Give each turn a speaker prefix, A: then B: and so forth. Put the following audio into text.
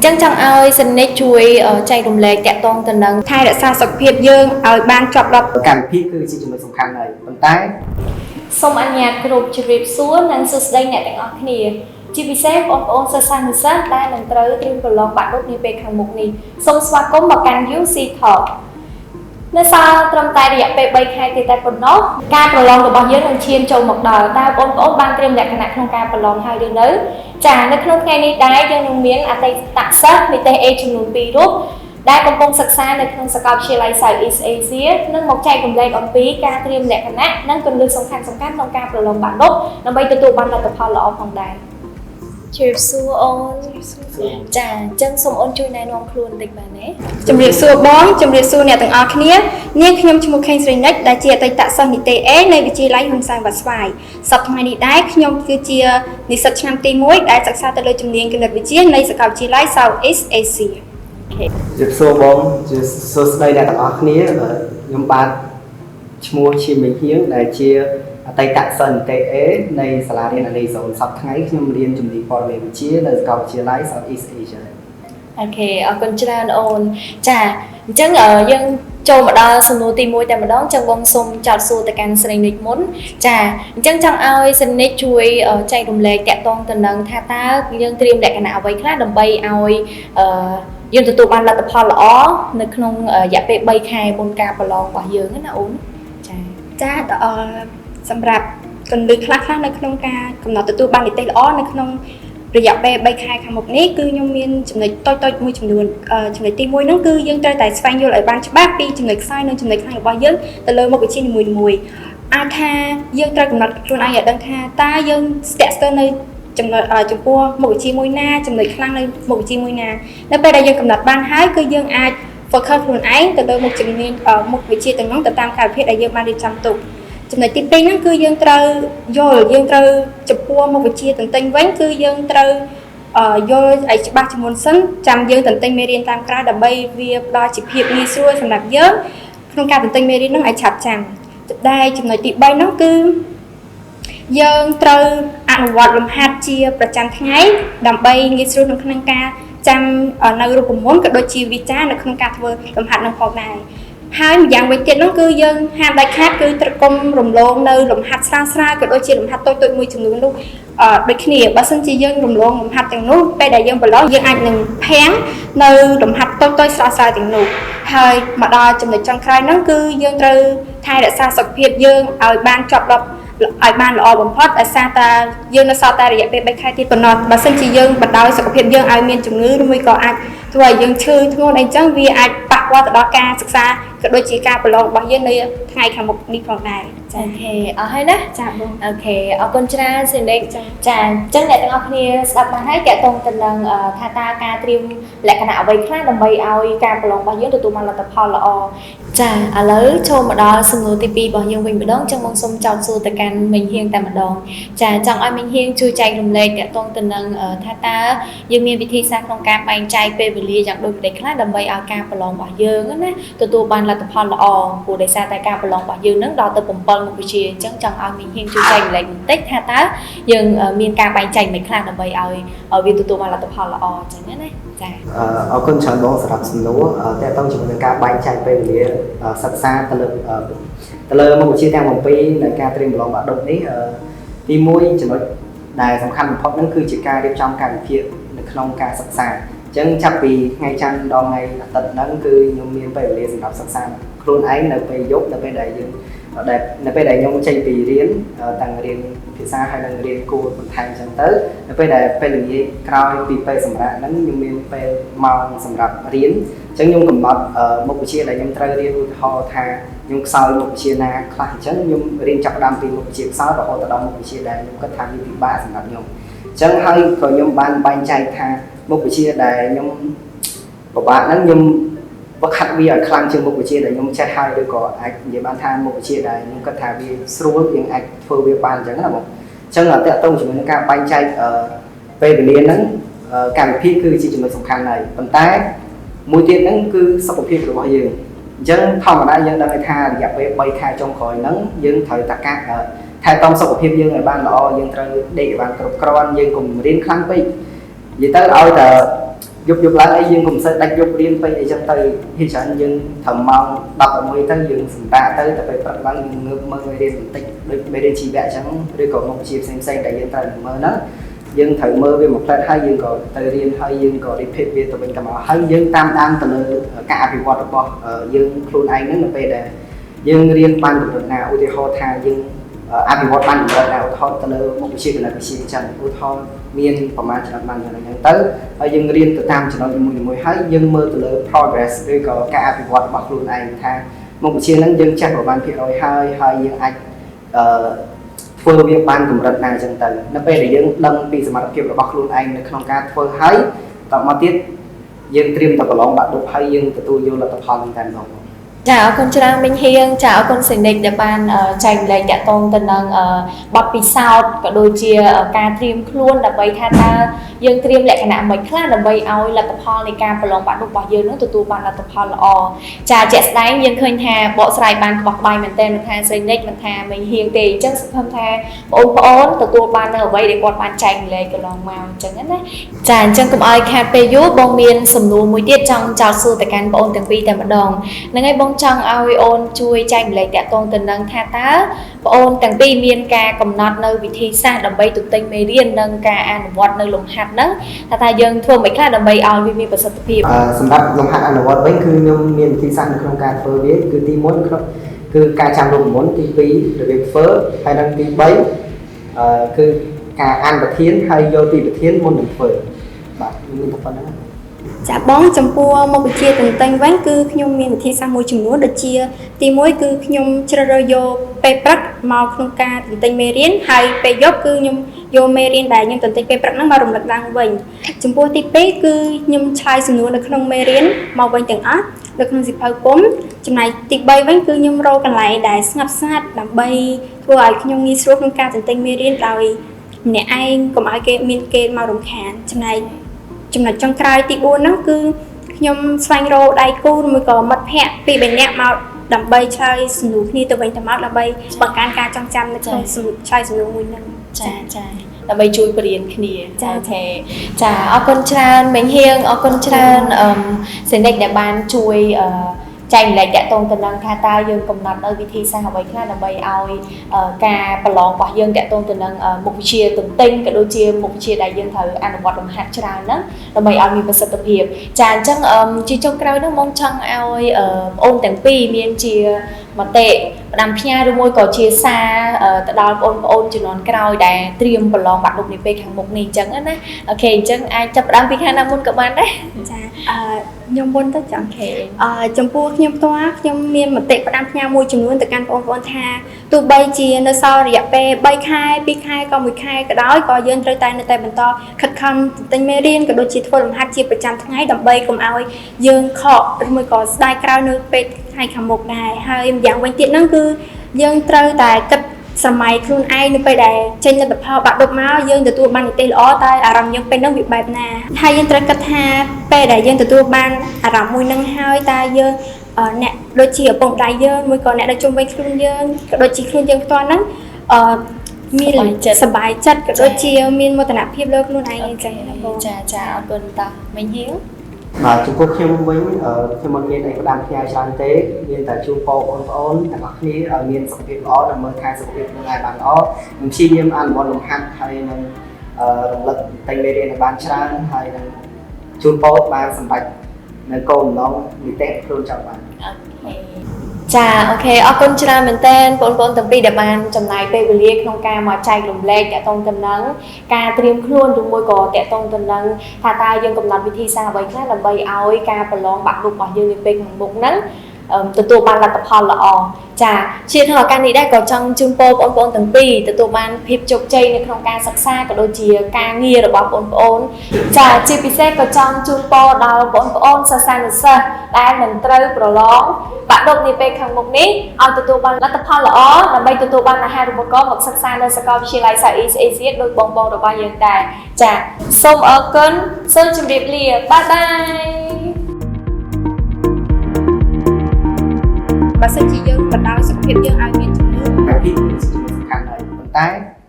A: chẳng chẳng ai xin nét chui chạy đồng lệ kẹt tông tình nâng thay đã xa sọc phiệp dương ở ban chọc đọc
B: cảm phi cứ chỉ một sòng khăn này còn tái
A: xong anh nhạc group chụp rịp xuống nâng sơ đây nèទាំងអស់គ្នាជាពិសេសបងប្អូនសិស្សានុសិស្សដែលនឹងត្រូវត្រៀមប្រឡងបាក់ឌុបនាពេលខាងមុខនេះសូមស្វាគមន៍មកកាន់ UC Talk នៅសល់ត្រឹមតែរយៈពេល3ខែទៀតតែប៉ុណ្ណោះការប្រឡងរបស់យើងនឹងឈានចូលមកដល់តើបងប្អូនបានត្រៀមលក្ខណៈក្នុងការប្រឡងហើយឬនៅចានៅក្នុងថ្ងៃនេះដែរយើងនឹងមានអតីតសិស្សនិទេស A ចំនួន2រូបដែលកំពុងសិក្សានៅក្នុងសាកលវិទ្យាល័យ Southeast Asia នឹងមកចែករំលែកអំពីការត្រៀមលក្ខណៈនិងគន្លឹះសំខាន់ៗក្នុងការប្រឡងបាក់ឌុបដើម្បីទទួលបានលទ្ធផលល្អផងដែរជម្រាបសួរអូនចាអញ្ចឹងសូមអូនជួយណែនាំខ្លួនបន្តិចបានទេ
C: ជម្រាបសួរបងជម្រាបសួរអ្នកទាំងអស់គ្នានាងខ្ញុំឈ្មោះខេងស្រីនិចដែលជាអតីតសិស្សនិទេស A នៃវិទ្យាល័យហ៊ុនសែនវត្តស្វាយសប្តាហ៍ថ្ងៃនេះដែរខ្ញុំគឺជានិស្សិតឆ្នាំទី1ដែលសិក្សាទៅលើជំនាញគណិតវិទ្យានៃសាកលវិទ្យាល័យ Southeast Asia
B: ជម្រាបសួរបងជាសួស្តីអ្នកទាំងអស់គ្នាខ្ញុំបាទឈ្មោះឈីមីហៀងដែលជាអតីតសិស្សនិទេស A នៃសាលារៀនអានីសូនសប្តាហ៍ថ្ងៃខ្ញុំរៀនជំនាញព័ត៌មានវិទ្យានៅសាកលវិទ្យាល័យ Southeast Asia
A: អូខេអរគុណច្រើនអូនចាអញ្ចឹងយើងចូលមកដល់សំណួរទី1តែម្ដងចឹងបងសូមចោទសួរទៅកាន់ស្រីនិចមុនចាអញ្ចឹងចង់ឲ្យស្រីនិចជួយចែករំលែកតាក់ទងទៅនឹងថាតើយើងត្រៀមលក្ខណៈអ្វីខ្លះដើម្បីឲ្យយើងទទួលបានលទ្ធផលល្អនៅក្នុងរយៈពេល3ខែមុនការប្រឡងរបស់យើងណាអូន
C: ចាសម្រាប់គន្លឹះខ្លះៗនៅក្នុងការកំណត់ទទួលបាននីតិល្អនៅក្នុងរយៈពេល3ខែខាងមុខនេះគឺខ្ញុំមានចំណុចតូចៗមួយចំនួនចំណុចទី1ហ្នឹងគឺយើងត្រូវតែស្វែងយល់ឲ្យបានច្បាស់ពីចំណុចខ្សោយនិងចំណុចខ្លាំងរបស់យើងទៅលើមុខវិជ្ជានីមួយៗអាចថាយើងត្រូវកំណត់ខ្លួនឯងឲ្យដឹងថាតើយើងស្ទាក់ស្ទើរនៅចំណុចចំពោះមុខវិជ្ជាមួយណាចំណុចខ្លាំងនៅមុខវិជ្ជាមួយណានៅពេលដែលយើងកំណត់បានហើយគឺយើងអាច focus ខ្លួនឯងទៅលើមុខជំនាញមុខវិជ្ជាទាំងនោះទៅតាមកាលវិភាគដែលយើងបានរៀបចំទុកចំណុចទី2ហ្នឹងគឺយើងត្រូវយល់យើងត្រូវចំពោះមុខវិជ្ជាតន្ទិញវិញគឺយើងត្រូវយល់ឲ្យច្បាស់ជាមុនសិនចាំយើងតន្ទិញមេរៀនតាមក្រៅដើម្បីវាផ្ដល់ជាភាពងាយស្រួលសម្រាប់យើងក្នុងការតន្ទិញមេរៀនហ្នឹងឲ្យឆាប់ចាំដែលចំណុចទី3ហ្នឹងគឺយើងត្រូវអនុវត្តលំហាត់ជាប្រចាំថ្ងៃដើម្បីងាយស្រួលក្នុងការចាំនៅរូបមន្តក៏ដូចជាវាចានៅក្នុងការធ្វើលំហាត់នឹងផងដែរហើយម្យ៉ាងវិញទៀតនោះគឺយើងហាមដាច់ខាតគឺត្រូវគុំរំលងនៅលំហាត់ស្រាលៗក៏ដូចជាលំហាត់តូចៗមួយចំនួននោះដូចគ្នាបើសិនជាយើងរំលងលំហាត់ទាំងនោះពេលដែលយើងប្រឡងយើងអាចនឹងភាំងនៅលំហាត់តូចៗស្រាលៗទាំងនោះហើយមកដល់ចំណុចចុងក្រោយនោះគឺយើងត្រូវថែរក្សាសុខភាពយើងឲ្យបានជាប់លាប់ឲ្យបានល្អបំផុតដោយសារតែយើងនៅសល់តែរយៈពេល3ខែទៀតប៉ុណ្ណោះបើសិនជាយើងបដ ாய் សុខភាពយើងឲ្យមានជំងឺឬមួយក៏អាចធ្វើឲ្យយើងឈឺធ្ងន់អីចឹងវាអាចប៉ះពាល់ទៅដល់ការសិក្សាក៏ដូចជាការប្រឡងរបស់យើងនៅថ្ងៃខាងមុខនេះផងដែរ
A: អូខេអរហើយណា
C: ចាបង
A: អូខេអរគុណច្រើនសេនិកចាអញ្ចឹងអ្នកទាំងអស់គ្នាស្ដាប់បានហើយតាក់ទងទៅនឹងថាតើការត្រៀមលក្ខណៈអ្វីខ្លះដើម្បីឲ្យការប្រឡងរបស់យើងទទួលបានលទ្ធផលល្អចាឥឡូវចូលមកដល់សំណួរទី2របស់យើងវិញម្ដងចឹងបងសូមចោទសួរទៅកាន់មិញហៀងតែម្ដងចាចង់ឲ្យមិញហៀងជួយចែករំលែកតាក់ទងទៅនឹងថាតើយើងមានវិធីសាស្ត្រក្នុងការបែងចែកពេលវេលាយ៉ាងដូចម្ដេចខ្លះដើម្បីឲ្យការប្រឡងរបស់យើងណាទទួលបានលទ្ធផលល្អព្រោះដោយសារតែការប្រឡងរបស់យើងនឹងដល់ទៅ7មុខវិជ្ជាអញ្ចឹងចង់ឲ្យមិញហៀងជួយចែករំលែកបន្តិចថាតើយើងមានការបែងចែកមិនខ្លះដើម្បីឲ្យវាទទួលបានលទ្ធផលល្អអញ្ចឹងណាចា
B: អរគុណច្រើនបងសម្រាប់សំណួរតើតើជាមួយនឹងការបែងចែកពេលវេលាសិក្សាទៅលើមុខវិជ្ជាទាំង7នៃការត្រៀមប្រឡងបាក់ឌុបនេះទី1ចំណុចដែលសំខាន់បំផុតហ្នឹងគឺជាការរៀបចំកាលវិភាគនៅក្នុងការសិក្សាអញ្ចឹងចាប់ពីថ្ងៃច័ន្ទដល់ថ្ងៃអាទិត្យហ្នឹងគឺខ្ញុំមានពេលវេលាសម្រាប់សិក្សាខ្លួនឯងនៅពេលយប់នៅពេលដែលយើងនៅពេលដែលខ្ញុំចេញពីរៀនតាំងរៀនភាសាហើយនឹងរៀនគួរបន្ថែមអញ្ចឹងទៅនៅពេលដែលពេលល្ងាចក្រោយពីពេលសម្រាប់ហ្នឹងខ្ញុំមានពេលម៉ោងសម្រាប់រៀនអញ្ចឹងខ្ញុំកំណត់មុខវិជ្ជាដែលខ្ញុំត្រូវរៀនឧទាហរណ៍ថាខ្ញុំខ្សោយមុខវិជ្ជាណាខ្លះអញ្ចឹងខ្ញុំរៀនចាប់ផ្ដើមពីមុខវិជ្ជាខ្សោយរហូតដល់មុខវិជ្ជាដែលខ្ញុំគិតថាវាពិបាកសម្រាប់ខ្ញុំអញ្ចឹងហើយក៏ខ្ញុំបានបែងចែកថាមុខវិជ្ជាដែលខ្ញុំពិបាកហ្នឹងខ្ញុំវឹកហាត់វាឲ្យខ្លាំងជាងមុខវិជ្ជាដែលខ្ញុំចេះហើយឬក៏អាចនិយាយបានថាមុខវិជ្ជាដែលខ្ញុំគិតថាវាស្រួលយើងអាចធ្វើវាបានអញ្ចឹងណាបងអញ្ចឹងតើតើជាមួយនឹងការបែងចែកពេលវេលាហ្នឹងកម្មវិធីគឺជាចំណុចសំខាន់ហើយប៉ុន្តែមួយទៀតហ្នឹងគឺសុខភាពរបស់យើងអញ្ចឹងធម្មតាយើងដឹងថារយៈពេល3ខែចុងក្រោយហ្នឹងយើងត្រូវតែកាត់ថែទាំសុខភាពយើងឲ្យបានល្អយើងត្រូវដេកឲ្យបានគ្រប់គ្រាន់យើងកុំរៀនខ្លាំងពេកនិយាយទៅឲ្យតែ dục lại ấy dương cũng sẽ đánh dục riêng bây giờ chân tay khi chẳng dương thầm mong đọc ở môi thân dương sừng ta tới tập về phần lăng ngược mơ người điên tích bây giờ chỉ vẽ chẳng rồi còn một chiếc xem đại dương tay mơ nó dương thử mơ về một lần hai dương có tay riêng hai dương có đi phê về tụi mình cầm hai dương tam tam từ cả bị quạt bỏ dương luôn anh nó về để dương riêng ban của được nào thì họ thà dương bị quạt ban của nào họ từ một chiếc là chiếc chẳng họ miềnประมาณฉบับนั้นอย่างนั้นแต่ยังเรียนติดตามฉบับมวยให้ยังเมื่อตัว progress ด้วยก็การอภิวัตบักลุ่นไอทางมุกเชียนั้นยังแจ้งประมาณเพียงให้ยังไอធ្វើវាបានកម្រិតណាអញ្ចឹងទៅនៅពេលដែលយើងដឹងពីសមត្ថភាពរបស់ខ្លួនឯងនៅក្នុងការធ្វើហើយតមកទៀតយើងត្រៀមតែប្រឡងបាក់ឌុបហើយយើងទទួលយកលទ្ធផលនឹងតែម្ដង
A: ចាអរគុណច្រើនមិញហៀងចាអរគុណសេនិចដែលបានចែកម្លែកតាក់ទងទៅនឹងបទពិសោធន៍ក៏ដូចជាការត្រៀមខ្លួនដើម្បីថាតើយើងត្រៀមលក្ខណៈមិនខ្លះដើម្បីឲ្យលទ្ធផលនៃការប្រឡងបាក់ឌុបរបស់យើងនឹងទទួលបានលទ្ធផលល្អចាជាក់ស្ដែងយើងឃើញថាបកស្រាយបានក្បោះក្បាយមែនទែនមិនថាសេនិចមិនថាមិញហៀងទេអញ្ចឹងសង្ឃឹមថាបងប្អូនទទួលបាននៅអ្វីដែលគាត់បានចែកម្លែកកន្លងមកអញ្ចឹងណាចាអញ្ចឹងកុំឲ្យខាតពេលយូរបងមានសំណួរមួយទៀតចង់ចោទសួរទៅកាន់បងទាំងពីរតែម្ដងហ្នឹងហើយបងចង់ឲ្យអូនជួយចែកម្លែកតាក់ទងទៅនឹងថាតើបងអូនទាំងពីរមានការកំណត់នៅវិធីសាស្ត្រដើម្បីទទិញមេរៀននិងការអនុវត្តនៅលំហាត់ហ្នឹងថាយើងធ្វើមិនខ្លះដើម្បីឲ្យវាមានប្រសិទ្ធភាព
B: សម្រាប់លំហាត់អនុវត្តវិញគឺខ្ញុំមានវិធីសាស្ត្រនៅក្នុងការធ្វើវាគឺទី1គឺការចាំរូបមន្តទី2របៀបធ្វើហើយនិងទី3គឺការអានប្រធានហើយយកពីប្រធានមុននឹងធ្វើបាទមានតែប៉ុណ្្នឹង
C: ចាបងចំពោះមុខវិជ្ជាទន្ទិញវិញគឺខ្ញុំមានវិធីសាស្ត្រមួយចំនួនដូចជាទី1គឺខ្ញុំជ្រើសរើសយកពេលព្រឹកមកក្នុងការទន្ទិញមេរៀនហើយពេលយប់គឺខ្ញុំយកមេរៀនដែលខ្ញុំទន្ទិញពេលព្រឹកហ្នឹងមករំលឹកឡើងវិញចំពោះទី2គឺខ្ញុំឆ្លើយសំណួរនៅក្នុងមេរៀនមកវិញទាំងអស់នៅក្នុងសៀវភៅពុម្ពចំណែកទី3វិញគឺខ្ញុំរកកន្លែងដែលស្ងាត់ស្ងាត់ដើម្បីធ្វើឲ្យខ្ញុំងាយស្រួលក្នុងការទន្ទិញមេរៀនដោយម្នាក់ឯងកុំឲ្យគេមានគេមករំខានចំណែកចំណុចចុងក្រោយទី4ហ្នឹងគឺខ្ញុំស្វែងរកដៃគូឬមួយក៏មិត្តភ័ក្តិពី3នាក់មកដើម្បីឆ្លើយសំណួរគ្នាទៅវិញទៅមកដើម្បីបង្កើនការចងចាំនៅក្នុងឆ្លើយសំណួរមួយហ្នឹង
A: ចាដើម្បីជួយបរៀនគ្នាចាអូខេចាអរគុណច្រើនមិញហៀងអរគុណច្រើនសេនិចដែលបានជួយចែកម្លែកតាក់ទងទៅនឹងថាតើយើងកំណត់នៅវិធីសាស្ត្រអ្វីខ្លះដើម្បីឲ្យការប្រឡងរបស់យើងតាក់ទងទៅនឹងមុខវិជ្ជាទន្ទិញក៏ដូចជាមុខវិជ្ជាដែលយើងត្រូវអនុវត្តលំហាត់ច្រើនហ្នឹងដើម្បីឲ្យមានប្រសិទ្ធភាពចាអញ្ចឹងជាចុងក្រោយហ្នឹងមកចង់ឲ្យបងអូនទាំងពីរមានជាមតិផ្ដាំផ្ញើឬមួយក៏ជាសារទៅដល់បងប្អូនជំនាន់ក្រោយដែលត្រៀមប្រឡងបាក់ឌុបនេះពេលខាងមុខនេះអញ្ចឹងណាអូខេអញ្ចឹងអាចចាប់ផ្ដើមពីខាងណាមុនក៏បានដែរ
C: ចាខ្ញុំមុនទៅចាំចំពោះខ្ញុំផ្ទាល់ខ្ញុំមានមតិផ្ដាំផ្ញើមួយចំនួនទៅកាន់បងប្អូនថាទោះបីជានៅសល់រយៈពេល3ខែ2ខែក៏1ខែក៏ដោយក៏យើងត្រូវតែនៅតែបន្តខិតខំទិញមេរៀនក៏ដូចជាធ្វើលំហាត់ជាប្រចាំថ្ងៃដើម្បីកុំឲ្យយើងខកឬមួយក៏ស្ដាយក្រោយនៅពេលថ្ងៃខាងមុខដែរហើយម្យ៉ាងវិញទៀតហ្នឹងគឺយើងត្រូវតែគិតសម័យខ្លួនឯងនៅពេលដែលចេញលទ្ធផលបាក់ឌុបមកយើងទទួលបាននីតិល្អតែអារម្មណ៍យើងពេលហ្នឹងវាបែបណាហើយយើងត្រូវគិតថាពេលដែលយើងទទួលបានអារម្មណ៍មួយហ្នឹងហើយតែយើងអ្នកដូចជាឪពុកម្ដាយយើងមួយក៏អ្នកដែលជុំវិញខ្លួនយើងក៏ដូចជាខ្លួនយើងផ្ទាល់ហ្នឹងមានសប្បាយចិត្តក៏ដូចជាមានមោទនភាពលើខ្លួនឯងអញ្ចឹងណាបង
A: ចាអរគុណតោះមិញហៀង
B: បាទចំពោះខ្ញុំវិញខ្ញុំមិនមានអីផ្ដាំផ្ញើច្រើនទេមានតែជូនពរបងប្អូនទាំងអស់គ្នាឲ្យមានសុខភាពល្អនិងមើលថែសុខភាពខ្លួនឯងបានល្អនិងព្យាយាមអនុវត្តលំហាត់ហើយនឹងរំលឹកតែមេរៀនឲ្យបានច្រើនហើយនឹងជូនពរបានសម្រេចនៅគោលបំណងនីតិខ្លួនចង់បាន
A: ចាអូខេអរគុណច្រើនមែនតើបងប្អូនទាំងពីរដែលបានចំណាយពេលវេលាក្នុងការមកចែករំលែកតាក់ទងទៅនឹងការត្រៀមខ្លួនឬមួយក៏តាក់ទងទៅនឹងថាតើយើងកំណត់វិធីសាស្ត្រអ្វីខ្លះដើម្បីឲ្យការប្រឡងបាក់ឌុបរបស់យើងនៅពេលខាងមុខហ្នឹងទទួលបានលទ្ធផលល្អចាជាក្នុងឱកាសនេះដែរក៏ចង់ជូនពរបងប្អូនទាំងពីរទទួលបានភាពជោគជ័យនៅក្នុងការសិក្សាក៏ដូចជាការងាររបស់បងប្អូនចាជាពិសេសក៏ចង់ជូនពរដល់បងប្អូនសិស្សានុសិស្សដែលនឹងត្រូវប្រឡងបាក់ឌុបនាពេលខាងមុខនេះឲ្យទទួលបានលទ្ធផលល្អដើម្បីទទួលបានអាហារូបករណ៍មកសិក្សានៅសាកលវិទ្យាល័យ Southeast Asia ដោយបងប្អូនរបស់យើងដែរចាសូមអរគុណសូមជម្រាបលាបាយបាយ
C: បើសិនជាយើងបណ្ដោយសុខភាពយើងឲ្យមានជំនឿ
B: ពីសំខាន់ហើយប៉ុន្តែ